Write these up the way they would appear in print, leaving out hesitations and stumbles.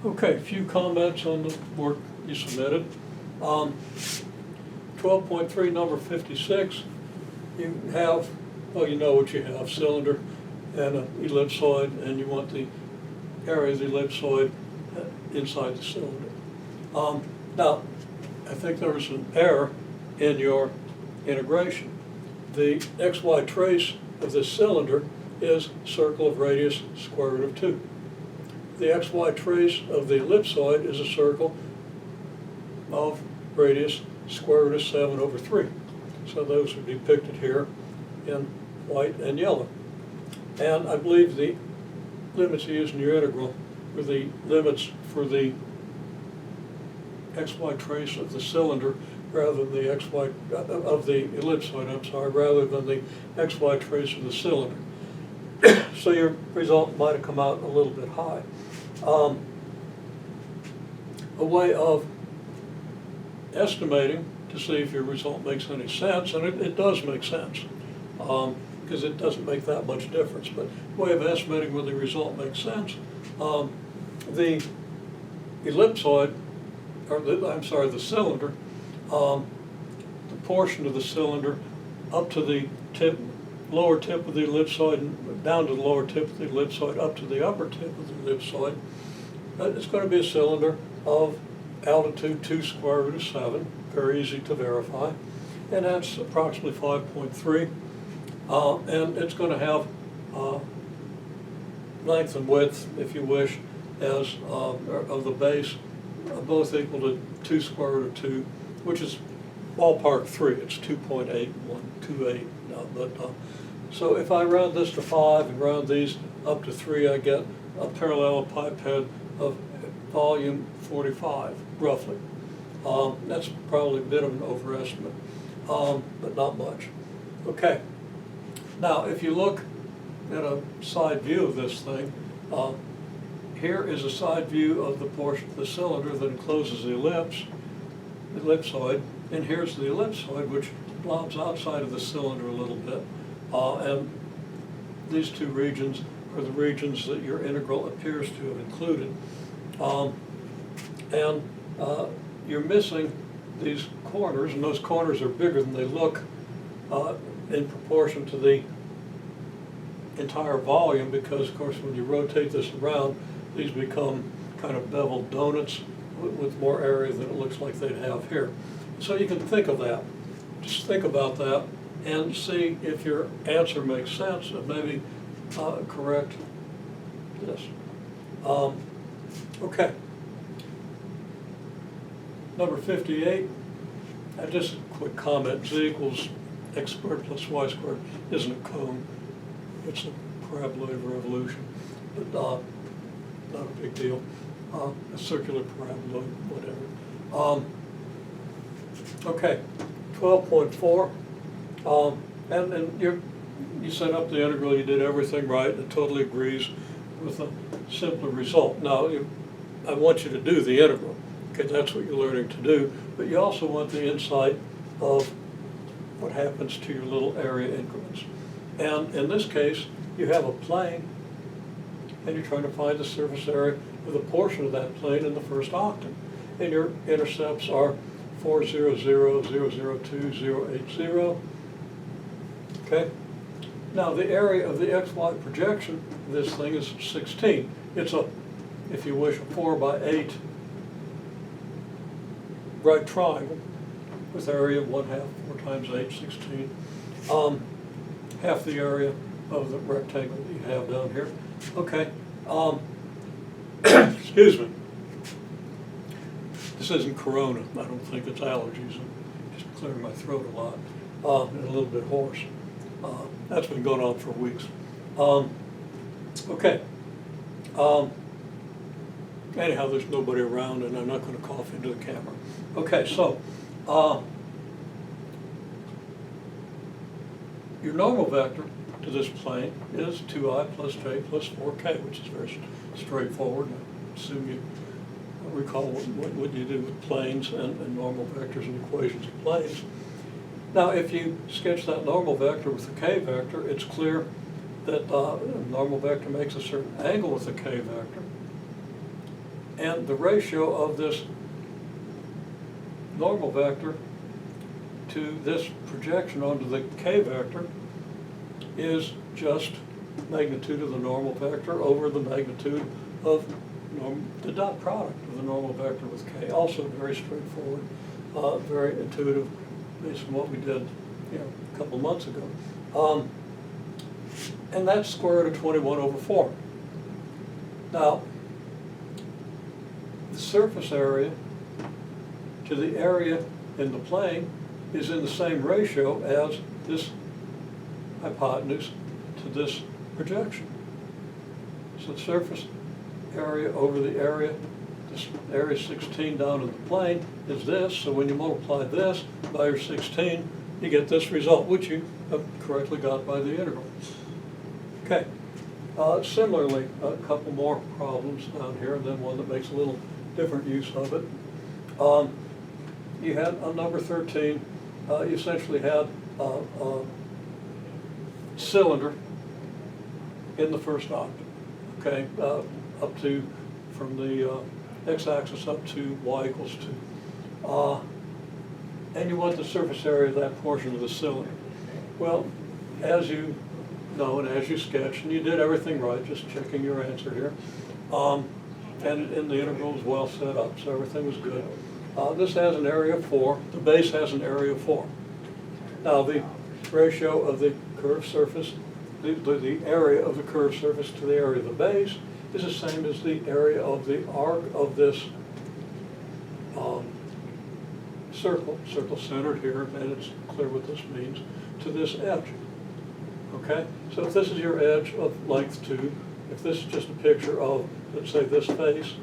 Okay, a few comments on the work you submitted. 12.3, number 56, you have, well, you know what you have, cylinder and an ellipsoid, and you want the area of the ellipsoid inside the cylinder. Now, I think there was an error in your integration. The XY trace of this cylinder is circle of radius square root of 2. The XY trace of the ellipsoid is a circle of radius square root of 7 over 3. So those are depicted here in white and yellow. And I believe the limits you used in your integral were the limits for the XY trace of the cylinder rather than the XY of the ellipsoid, I'm sorry, rather than the XY trace of the cylinder. So your result might have come out a little bit high. A way of estimating to see if your result makes any sense, and it does make sense, because it doesn't make that much difference, but a way of estimating whether the result makes sense, the ellipsoid, or the cylinder, the portion of the cylinder up to the lower tip of the ellipsoid, and down to the lower tip of the ellipsoid, up to the upper tip of the ellipsoid, it's going to be a cylinder of altitude 2 square root of 7, very easy to verify, and that's approximately 5.3, and it's going to have length and width, if you wish, as of the base, both equal to 2 square root of 2, which is ballpark 3. It's 2.8128. So if I round this to 5 and round these up to 3, I get a parallelepiped of volume 45, roughly. That's probably a bit of an overestimate, but not much. Okay. Now, if you look at a side view of this thing, here is a side view of the portion of the cylinder that encloses the ellipsoid, and here's the ellipsoid, which blobs outside of the cylinder a little bit. And these two regions are the regions that your integral appears to have included. You're missing these corners, and those corners are bigger than they look in proportion to the entire volume, because, of course, when you rotate this around, these become kind of beveled donuts with more area than it looks like they'd have here. So you can think of that. Just think about that and see if your answer makes sense, and maybe correct this. Okay. Number 58, just a quick comment. Z equals x squared plus y squared isn't a cone. It's a paraboloid of revolution, but not a big deal. A circular paraboloid, whatever. Okay, 12.4. And you set up the integral, you did everything right, it totally agrees with a simpler result. Now, I want you to do the integral. Okay, that's what you're learning to do, but you also want the insight of what happens to your little area increments. And in this case, you have a plane, and you're trying to find the surface area of a portion of that plane in the first octave. And your intercepts are 4, 0, 0, 0, 0, 2, 0, 8, 0. Okay? Now, the area of the XY projection of this thing is 16. It's a, if you wish, a 4 by 8 right triangle with area of 1/2, 4 times 8, 16. Half the area of the rectangle that you have down here. Okay. Excuse me. This isn't corona. I don't think it's allergies. I'm just clearing my throat a lot and a little bit hoarse. That's been going on for weeks. Okay. Anyhow, there's nobody around, and I'm not going to cough into the camera. Okay, so your normal vector to this plane is 2i plus j plus 4k, which is very straightforward. I assume you recall what you did with planes and normal vectors and equations of planes. Now, if you sketch that normal vector with the k vector, it's clear that a normal vector makes a certain angle with the k vector. And the ratio of this normal vector to this projection onto the k vector is just magnitude of the normal vector over the magnitude of the dot product of the normal vector with k. Also very straightforward, very intuitive, based on what we did a couple months ago. And that's square root of 21 over 4. Now, the surface area to the area in the plane is in the same ratio as this hypotenuse to this projection. So the surface area over the area, this area 16 down in the plane is this, so when you multiply this by your 16, you get this result, which you have correctly got by the integral. Okay. Similarly, a couple more problems down here, and then one that makes a little different use of it. You had on number 13, you essentially had a cylinder in the first octave, okay, up to, from the x-axis up to y equals 2. And you want the surface area of that portion of the cylinder. Well, as you know and as you sketched, and you did everything right, just checking your answer here, and the integral was well set up, so everything was good. This has an area of 4. The base has an area of 4. Now, the ratio of the curved surface, the area of the curved surface to the area of the base is the same as the area of the arc of this circle centered here, and it's clear what this means, to this edge. Okay? So if this is your edge of length 2, if this is just a picture of, let's say, this face,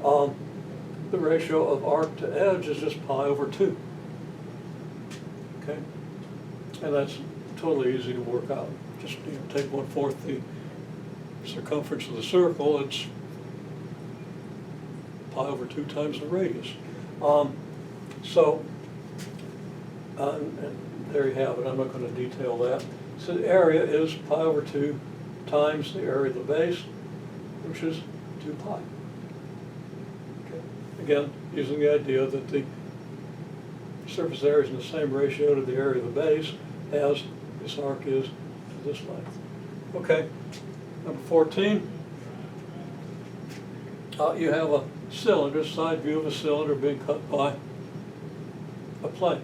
the ratio of arc to edge is just pi over 2. Okay? And that's totally easy to work out. Just take 1/4 the circumference of the circle, it's pi over 2 times the radius. And there you have it. I'm not going to detail that. So the area is pi over 2 times the area of the base, which is 2 pi. Okay. Again, using the idea that the surface area is in the same ratio to the area of the base as this arc is to this length. Okay, number 14. You have a cylinder, side view of a cylinder being cut by a plane.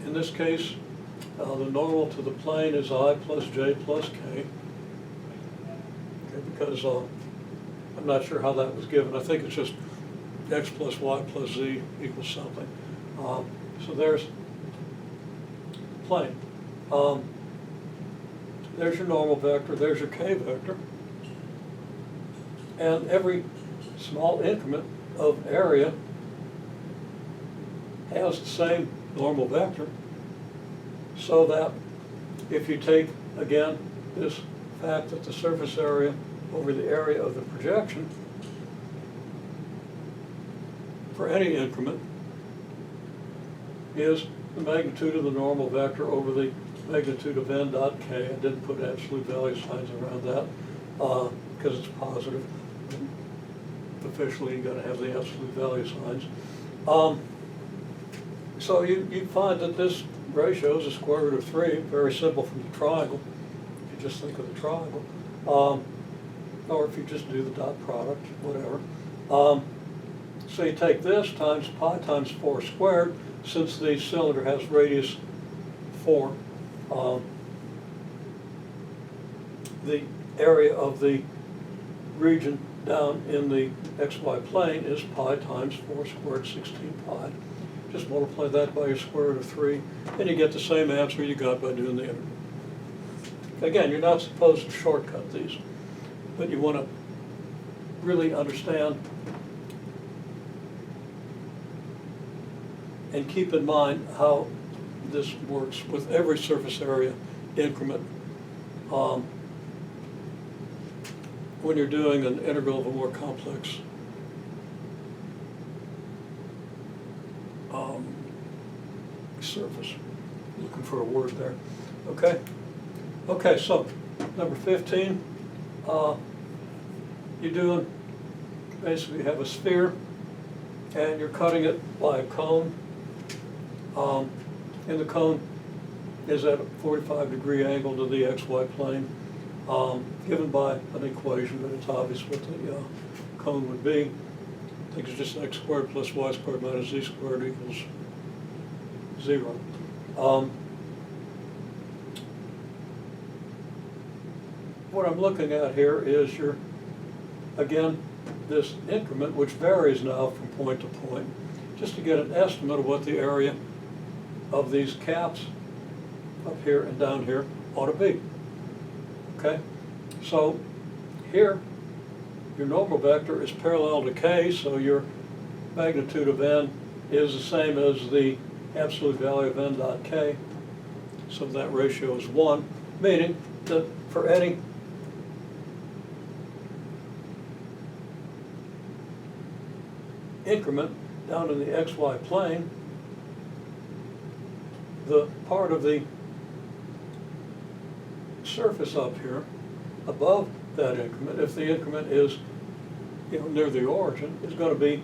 In this case, the normal to the plane is I plus j plus k. Okay, because I'm not sure how that was given. I think it's just x plus y plus z equals something. So there's plane. There's your normal vector, there's your k vector. And every small increment of area has the same normal vector, so that if you take, again, this fact that the surface area over the area of the projection for any increment is the magnitude of the normal vector over the magnitude of n dot k. I didn't put absolute value signs around that because it's positive. Officially, you've got to have the absolute value signs. So you find that this ratio is a square root of 3, very simple from the triangle. If you just think of the triangle. Or if you just do the dot product, whatever. So you take this times pi times 4 squared, since the cylinder has radius 4. The area of the region down in the xy plane is pi times 4 squared, 16 pi. Just multiply that by your square root of 3, and you get the same answer you got by doing the integral. Again, you're not supposed to shortcut these, but you want to really understand and keep in mind how this works with every surface area increment when you're doing an integral of a more complex surface. Looking for a word there. Okay? Okay, so number 15, you're doing basically have a sphere, and you're cutting it by a cone. And the cone is at a 45-degree angle to the XY plane, given by an equation, but it's obvious what the cone would be. I think it's just x squared plus y squared minus z squared equals 0. What I'm looking at here is again, this increment, which varies now from point to point, just to get an estimate of what the area of these caps up here and down here ought to be. Okay? So here, your normal vector is parallel to k, so your magnitude of n is the same as the absolute value of n dot k. So that ratio is 1, meaning that for any increment down in the xy plane, the part of the surface up here above that increment, if the increment is near the origin, is going to be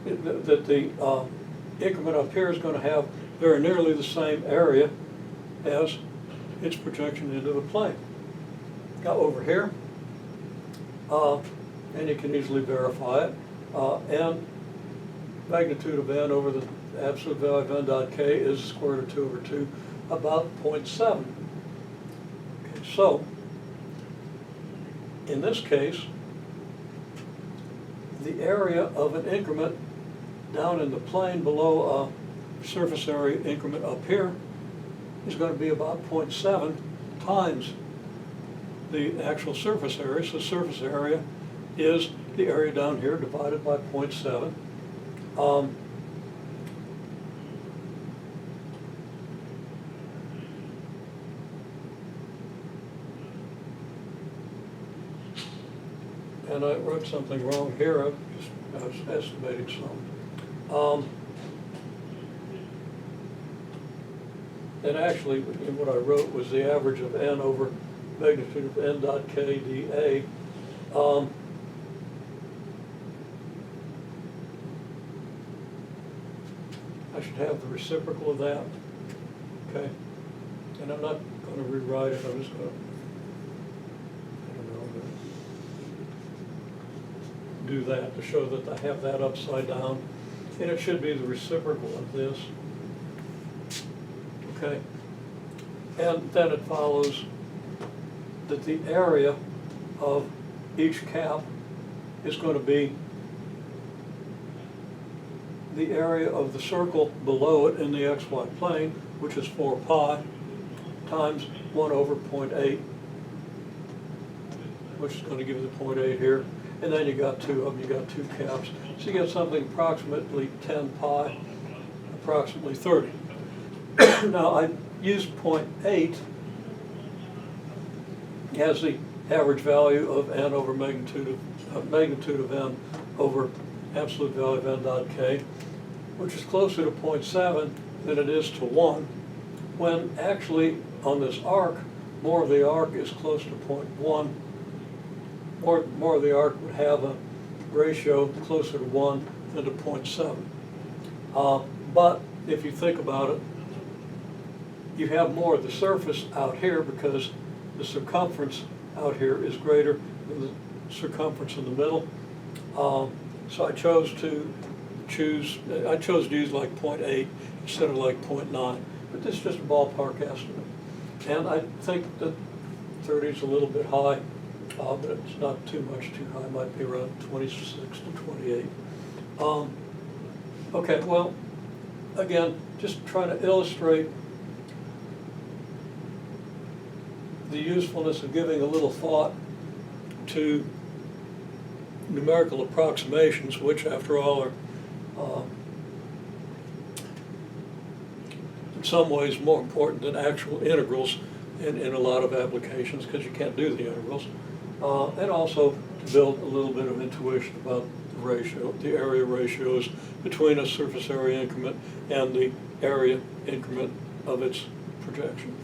that the increment up here is going to have very nearly the same area as its projection into the plane. Now over here, and you can easily verify it, n magnitude of n over the absolute value of n dot k is the square root of 2 over 2, about 0.7. Okay, so in this case, the area of an increment down in the plane below a surface area increment up here is going to be about 0.7 times the actual surface area. So surface area is the area down here divided by 0.7. And I wrote something wrong here. I was estimating some. And actually, what I wrote was the average of n over magnitude of n dot k dA. I should have the reciprocal of that, okay? And I'm not going to rewrite it, I'm just going to, do that to show that I have that upside down. And it should be the reciprocal of this, okay? And then it follows that the area of each cap is going to be the area of the circle below it in the xy plane, which is 4 pi, times 1 over 0.8, which is going to give you the 0.8 here. And then you got two of them, you got two caps. So you get something approximately 10 pi, approximately 30. Now I used 0.8 as the average value of n over magnitude of n over absolute value of n dot k, which is closer to 0.7 than it is to 1, when actually on this arc, more of the arc is close to 0.1. More of the arc would have a ratio closer to 1 than to 0.7. But if you think about it, you have more of the surface out here because the circumference out here is greater than the circumference in the middle. So I chose to use like 0.8 instead of like 0.9, but this is just a ballpark estimate. And I think that 30 is a little bit high, but it's not too much too high. It might be around 26 to 28. Okay, well, again, just trying to illustrate the usefulness of giving a little thought to numerical approximations, which after all are in some ways more important than actual integrals in a lot of applications, because you can't do the integrals. And also to build a little bit of intuition about the area ratios between a surface area increment and the area increment of its projection.